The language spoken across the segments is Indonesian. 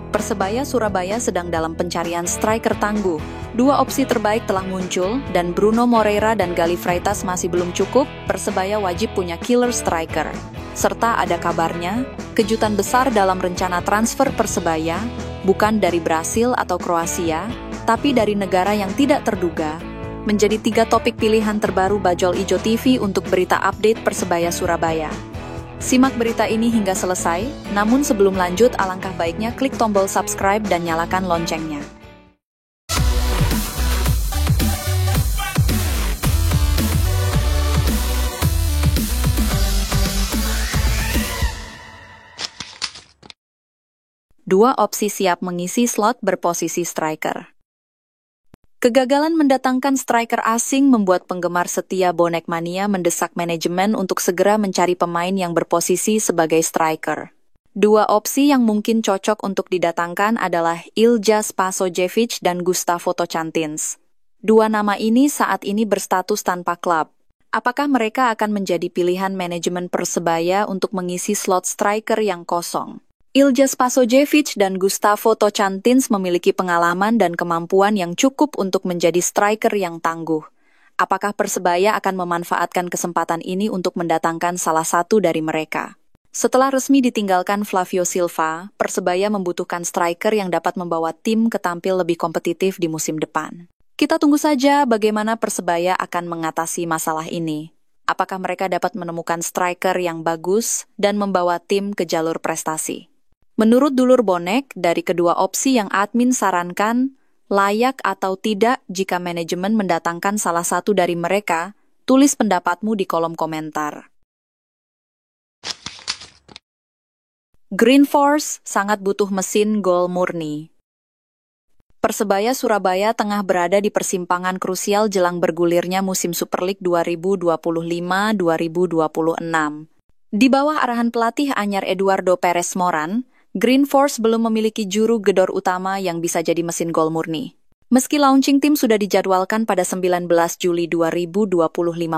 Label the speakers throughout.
Speaker 1: Persebaya Surabaya sedang dalam pencarian striker tangguh. Dua opsi terbaik telah muncul, dan Bruno Moreira dan Gali Freitas masih belum cukup. Persebaya wajib punya killer striker. Serta ada kabarnya, kejutan besar dalam rencana transfer Persebaya, bukan dari Brasil atau Kroasia, tapi dari negara yang tidak terduga, menjadi 3 topik pilihan terbaru Bajul Ijo TV untuk berita update Persebaya Surabaya. Simak berita ini hingga selesai, namun sebelum lanjut alangkah baiknya klik tombol subscribe dan nyalakan loncengnya. Dua opsi siap mengisi slot berposisi striker. Kegagalan mendatangkan striker asing membuat penggemar setia Bonek Mania mendesak manajemen untuk segera mencari pemain yang berposisi sebagai striker. Dua opsi yang mungkin cocok untuk didatangkan adalah Ilja Spasojevic dan Gustavo Tocantins. Dua nama ini saat ini berstatus tanpa klub. Apakah mereka akan menjadi pilihan manajemen Persebaya untuk mengisi slot striker yang kosong? Ilja Spasojevic dan Gustavo Tocantins memiliki pengalaman dan kemampuan yang cukup untuk menjadi striker yang tangguh. Apakah Persebaya akan memanfaatkan kesempatan ini untuk mendatangkan salah satu dari mereka? Setelah resmi ditinggalkan Flavio Silva, Persebaya membutuhkan striker yang dapat membawa tim ke tampil lebih kompetitif di musim depan. Kita tunggu saja bagaimana Persebaya akan mengatasi masalah ini. Apakah mereka dapat menemukan striker yang bagus dan membawa tim ke jalur prestasi? Menurut dulur Bonek, dari kedua opsi yang admin sarankan, layak atau tidak jika manajemen mendatangkan salah satu dari mereka, tulis pendapatmu di kolom komentar. Green Force sangat butuh mesin gol murni. Persebaya Surabaya tengah berada di persimpangan krusial jelang bergulirnya musim Super League 2025-2026. Di bawah arahan pelatih anyar Eduardo Perez Moran, Green Force belum memiliki juru gedor utama yang bisa jadi mesin gol murni. Meski launching tim sudah dijadwalkan pada 19 Juli 2025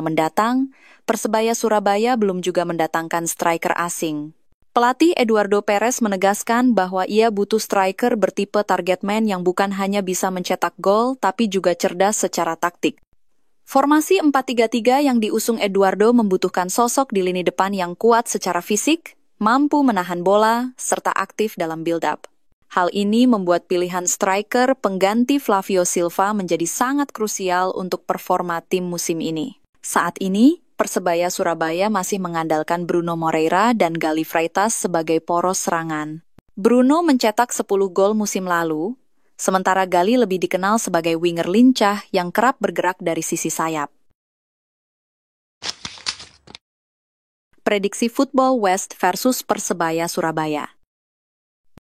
Speaker 1: mendatang, Persebaya Surabaya belum juga mendatangkan striker asing. Pelatih Eduardo Perez menegaskan bahwa ia butuh striker bertipe target man yang bukan hanya bisa mencetak gol, tapi juga cerdas secara taktik. Formasi 4-3-3 yang diusung Eduardo membutuhkan sosok di lini depan yang kuat secara fisik, mampu menahan bola, serta aktif dalam build-up. Hal ini membuat pilihan striker pengganti Flavio Silva menjadi sangat krusial untuk performa tim musim ini. Saat ini, Persebaya Surabaya masih mengandalkan Bruno Moreira dan Gali Freitas sebagai poros serangan. Bruno mencetak 10 gol musim lalu, sementara Gali lebih dikenal sebagai winger lincah yang kerap bergerak dari sisi sayap. Prediksi Football West versus Persebaya Surabaya.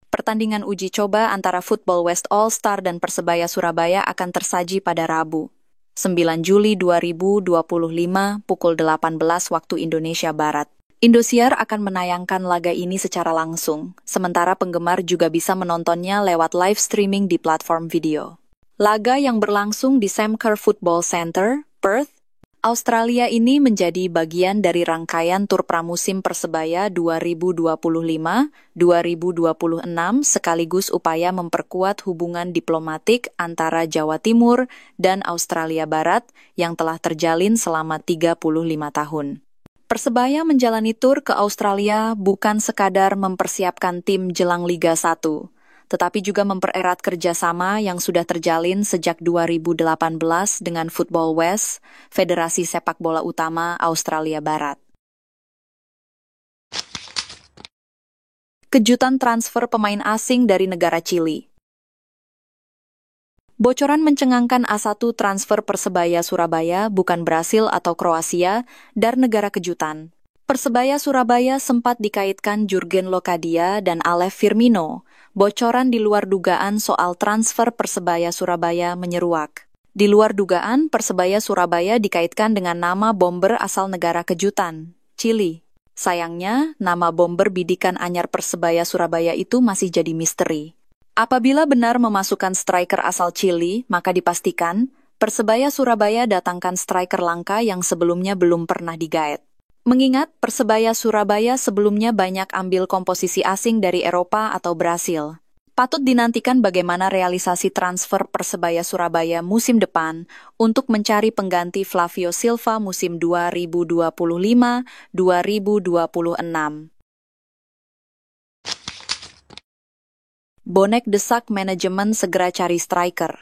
Speaker 1: Pertandingan uji coba antara Football West All-Star dan Persebaya Surabaya akan tersaji pada Rabu, 9 Juli 2025 pukul 18 waktu Indonesia Barat. Indosiar akan menayangkan laga ini secara langsung, sementara penggemar juga bisa menontonnya lewat live streaming di platform video. Laga yang berlangsung di Sam Kerr Football Centre, Perth, Australia ini menjadi bagian dari rangkaian tur pramusim Persebaya 2025-2026 sekaligus upaya memperkuat hubungan diplomatik antara Jawa Timur dan Australia Barat yang telah terjalin selama 35 tahun. Persebaya menjalani tur ke Australia bukan sekadar mempersiapkan tim jelang Liga 1, tetapi juga mempererat kerjasama yang sudah terjalin sejak 2018 dengan Football West, Federasi Sepak Bola Utama Australia Barat. Kejutan transfer pemain asing dari negara Chili. Bocoran mencengangkan A1 transfer Persebaya Surabaya bukan Brasil atau Kroasia, dar negara kejutan. Persebaya Surabaya sempat dikaitkan Jurgen Locadia dan Alex Firmino. Bocoran di luar dugaan soal transfer Persebaya Surabaya menyeruak. Di luar dugaan, Persebaya Surabaya dikaitkan dengan nama bomber asal negara kejutan, Chili. Sayangnya, nama bomber bidikan anyar Persebaya Surabaya itu masih jadi misteri. Apabila benar memasukkan striker asal Chili, maka dipastikan Persebaya Surabaya datangkan striker langka yang sebelumnya belum pernah digaet. Mengingat Persebaya Surabaya sebelumnya banyak ambil komposisi asing dari Eropa atau Brasil. Patut dinantikan bagaimana realisasi transfer Persebaya Surabaya musim depan untuk mencari pengganti Flavio Silva musim 2025-2026. Bonek desak manajemen segera cari striker.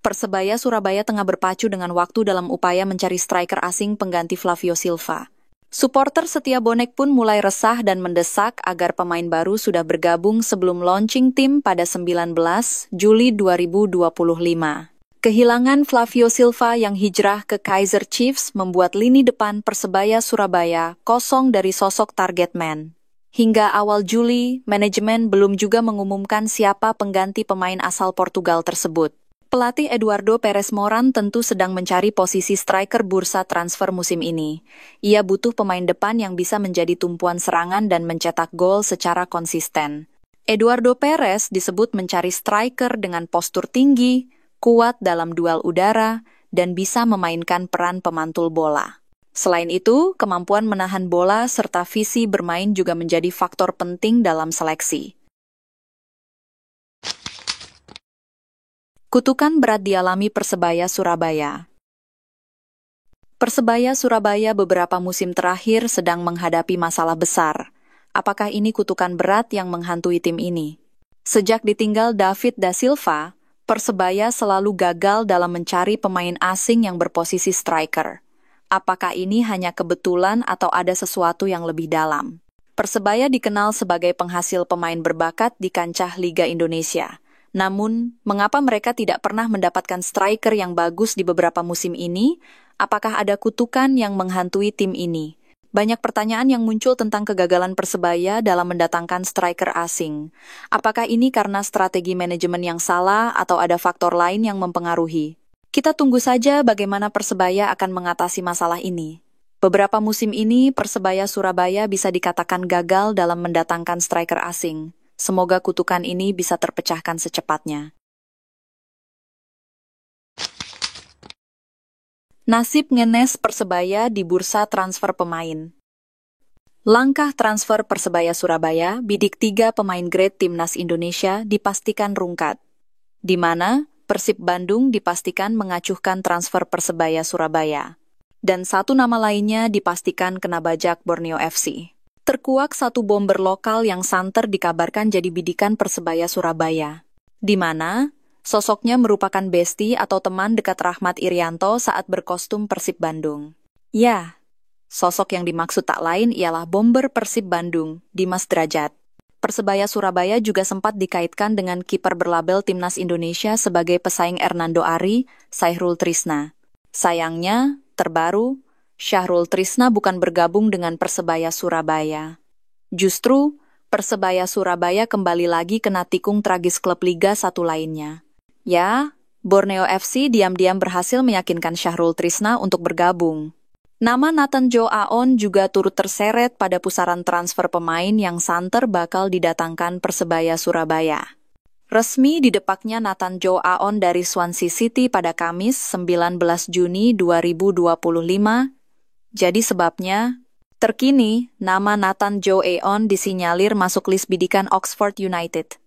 Speaker 1: Persebaya Surabaya tengah berpacu dengan waktu dalam upaya mencari striker asing pengganti Flavio Silva. Supporter setia Bonek pun mulai resah dan mendesak agar pemain baru sudah bergabung sebelum launching tim pada 19 Juli 2025. Kehilangan Flavio Silva yang hijrah ke Kaizer Chiefs membuat lini depan Persebaya Surabaya kosong dari sosok target man. Hingga awal Juli, manajemen belum juga mengumumkan siapa pengganti pemain asal Portugal tersebut. Pelatih Eduardo Perez Moran tentu sedang mencari posisi striker bursa transfer musim ini. Ia butuh pemain depan yang bisa menjadi tumpuan serangan dan mencetak gol secara konsisten. Eduardo Perez disebut mencari striker dengan postur tinggi, kuat dalam duel udara, dan bisa memainkan peran pemantul bola. Selain itu, kemampuan menahan bola serta visi bermain juga menjadi faktor penting dalam seleksi. Kutukan berat dialami Persebaya Surabaya. Persebaya Surabaya beberapa musim terakhir sedang menghadapi masalah besar. Apakah ini kutukan berat yang menghantui tim ini? Sejak ditinggal David da Silva, Persebaya selalu gagal dalam mencari pemain asing yang berposisi striker. Apakah ini hanya kebetulan atau ada sesuatu yang lebih dalam? Persebaya dikenal sebagai penghasil pemain berbakat di kancah Liga Indonesia. Namun, mengapa mereka tidak pernah mendapatkan striker yang bagus di beberapa musim ini? Apakah ada kutukan yang menghantui tim ini? Banyak pertanyaan yang muncul tentang kegagalan Persebaya dalam mendatangkan striker asing. Apakah ini karena strategi manajemen yang salah atau ada faktor lain yang mempengaruhi? Kita tunggu saja bagaimana Persebaya akan mengatasi masalah ini. Beberapa musim ini, Persebaya Surabaya bisa dikatakan gagal dalam mendatangkan striker asing. Semoga kutukan ini bisa terpecahkan secepatnya. Nasib ngenes Persebaya di bursa transfer pemain. Langkah transfer Persebaya Surabaya bidik 3 pemain grade Timnas Indonesia dipastikan rungkat, di mana Persib Bandung dipastikan mengacuhkan transfer Persebaya Surabaya, dan satu nama lainnya dipastikan kena bajak Borneo FC. Terkuak satu bomber lokal yang santer dikabarkan jadi bidikan Persebaya Surabaya, di mana sosoknya merupakan besti atau teman dekat Rahmat Irianto saat berkostum Persib Bandung. Ya, sosok yang dimaksud tak lain ialah bomber Persib Bandung, Dimas Drajat. Persebaya Surabaya juga sempat dikaitkan dengan kiper berlabel Timnas Indonesia sebagai pesaing Hernando Ari, Syahrul Trisna. Sayangnya, terbaru, Syahrul Trisna bukan bergabung dengan Persebaya Surabaya. Justru, Persebaya Surabaya kembali lagi kena tikung tragis klub Liga 1 lainnya. Ya, Borneo FC diam-diam berhasil meyakinkan Syahrul Trisna untuk bergabung. Nama Nathan Joe Aon juga turut terseret pada pusaran transfer pemain yang santer bakal didatangkan Persebaya Surabaya. Resmi didepaknya Nathan Joe Aon dari Swansea City pada Kamis 19 Juni 2025. Jadi sebabnya, terkini nama Nathan Joe Aon disinyalir masuk list bidikan Oxford United.